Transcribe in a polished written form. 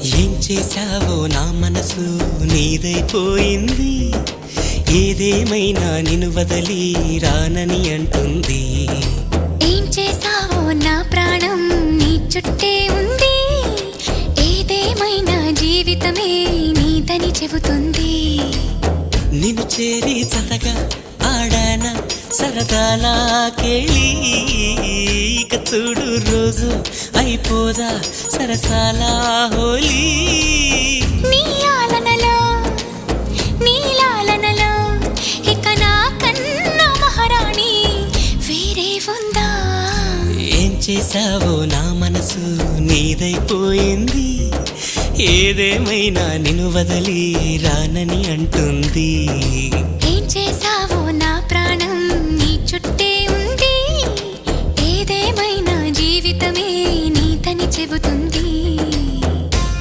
ఏం చేశావో నా మనసు నీదైపోయింది. ఏదేమైనా నిన్ను వదలి రానని అంటుంది. ఏం చేశావో నా ప్రాణం నీ చుట్టే ఉంది. ఏదేమైనా జీవితమే నీదని చెబుతుంది. నిన్ను చేరి చతగా ఆడాన సరదాలా కేళి. ఇక చూడు రోజు అయిపోదా సరసాలా హోలీ. నీ ఆలనలో నీ లాలనలో ఇక నా కన్నా మహారాణి వేరే ఉందా? ఏం చేశావో నా మనసు నీదైపోయింది. ఏదేమైనా నిన్ను వదలి రానని అంటుంది. ఏం చేశావో నా ప్రాణం నీ చుట్టే ఉంది. ఏదేమైనా జీవితమే నీదని చెబుతుంది.